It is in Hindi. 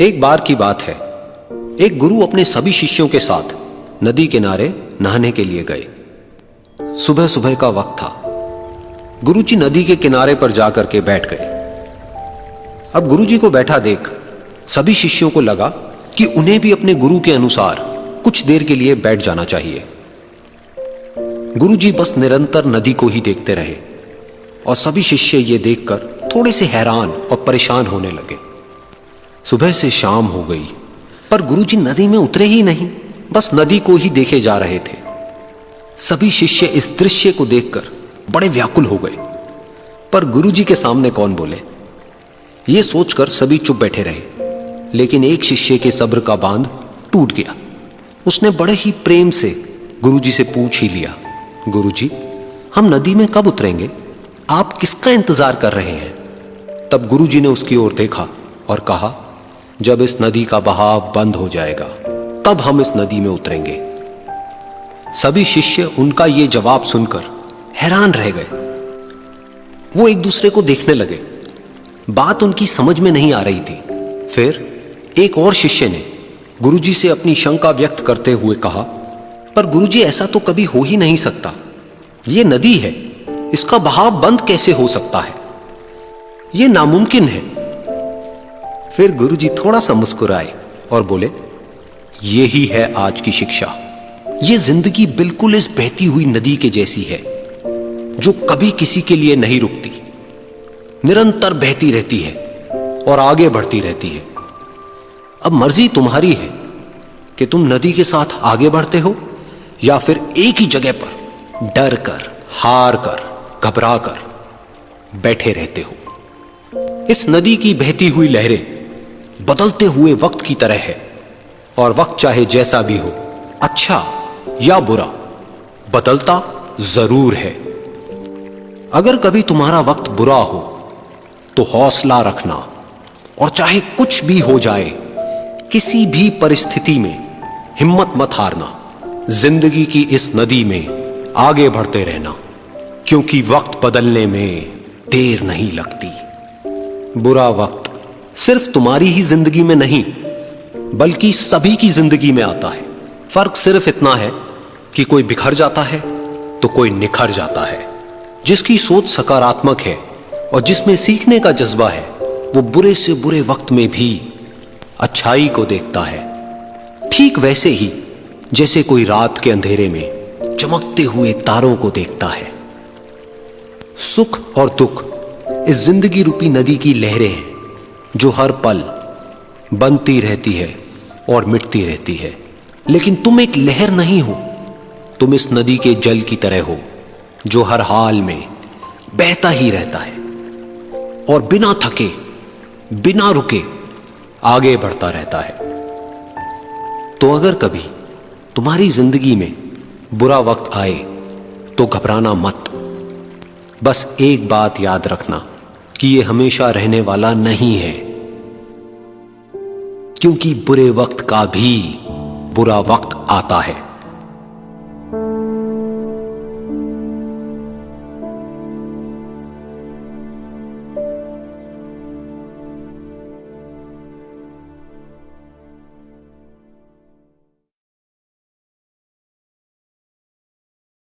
एक बार की बात है, एक गुरु अपने सभी शिष्यों के साथ नदी किनारे नहाने के लिए गए। सुबह सुबह का वक्त था। गुरुजी नदी के किनारे पर जाकर के बैठ गए। अब गुरुजी को बैठा देख सभी शिष्यों को लगा कि उन्हें भी अपने गुरु के अनुसार कुछ देर के लिए बैठ जाना चाहिए। गुरुजी बस निरंतर नदी को ही देखते रहे और सभी शिष्य ये देखकर थोड़े से हैरान और परेशान होने लगे। सुबह से शाम हो गई पर गुरुजी नदी में उतरे ही नहीं, बस नदी को ही देखे जा रहे थे। सभी शिष्य इस दृश्य को देखकर बड़े व्याकुल हो गए, पर गुरुजी के सामने कौन बोले, ये सोचकर सभी चुप बैठे रहे। लेकिन एक शिष्य के सब्र का बांध टूट गया। उसने बड़े ही प्रेम से गुरुजी से पूछ ही लिया, गुरुजी, हम नदी में कब उतरेंगे? आप किसका इंतजार कर रहे हैं? तब गुरुजी ने उसकी ओर देखा और कहा, जब इस नदी का बहाव बंद हो जाएगा तब हम इस नदी में उतरेंगे। सभी शिष्य उनका यह जवाब सुनकर हैरान रह गए। वो एक दूसरे को देखने लगे। बात उनकी समझ में नहीं आ रही थी। फिर एक और शिष्य ने गुरुजी से अपनी शंका व्यक्त करते हुए कहा, पर गुरुजी, ऐसा तो कभी हो ही नहीं सकता। यह नदी है, इसका बहाव बंद कैसे हो सकता है? यह नामुमकिन है। फिर गुरुजी थोड़ा सा मुस्कुराए और बोले, यही है आज की शिक्षा। यह जिंदगी बिल्कुल इस बहती हुई नदी के जैसी है, जो कभी किसी के लिए नहीं रुकती, निरंतर बहती रहती है और आगे बढ़ती रहती है। अब मर्जी तुम्हारी है कि तुम नदी के साथ आगे बढ़ते हो या फिर एक ही जगह पर डर कर, हार कर, घबरा कर बैठे रहते हो। इस नदी की बहती हुई लहरें बदलते हुए वक्त की तरह है, और वक्त चाहे जैसा भी हो, अच्छा या बुरा, बदलता जरूर है। अगर कभी तुम्हारा वक्त बुरा हो तो हौसला रखना, और चाहे कुछ भी हो जाए, किसी भी परिस्थिति में हिम्मत मत हारना। जिंदगी की इस नदी में आगे बढ़ते रहना, क्योंकि वक्त बदलने में देर नहीं लगती। बुरा वक्त सिर्फ तुम्हारी ही जिंदगी में नहीं, बल्कि सभी की जिंदगी में आता है। फर्क सिर्फ इतना है कि कोई बिखर जाता है तो कोई निखर जाता है। जिसकी सोच सकारात्मक है और जिसमें सीखने का जज्बा है, वो बुरे से बुरे वक्त में भी अच्छाई को देखता है। ठीक वैसे ही जैसे कोई रात के अंधेरे में चमकते हुए तारों को देखता है। सुख और दुख इस जिंदगी रूपी नदी की लहरें हैं, जो हर पल बनती रहती है और मिटती रहती है। लेकिन तुम एक लहर नहीं हो, तुम इस नदी के जल की तरह हो, जो हर हाल में बहता ही रहता है और बिना थके, बिना रुके आगे बढ़ता रहता है। तो अगर कभी तुम्हारी जिंदगी में बुरा वक्त आए तो घबराना मत। बस एक बात याद रखना कि यह हमेशा रहने वाला नहीं है, क्योंकि बुरे वक्त का भी बुरा वक्त आता है।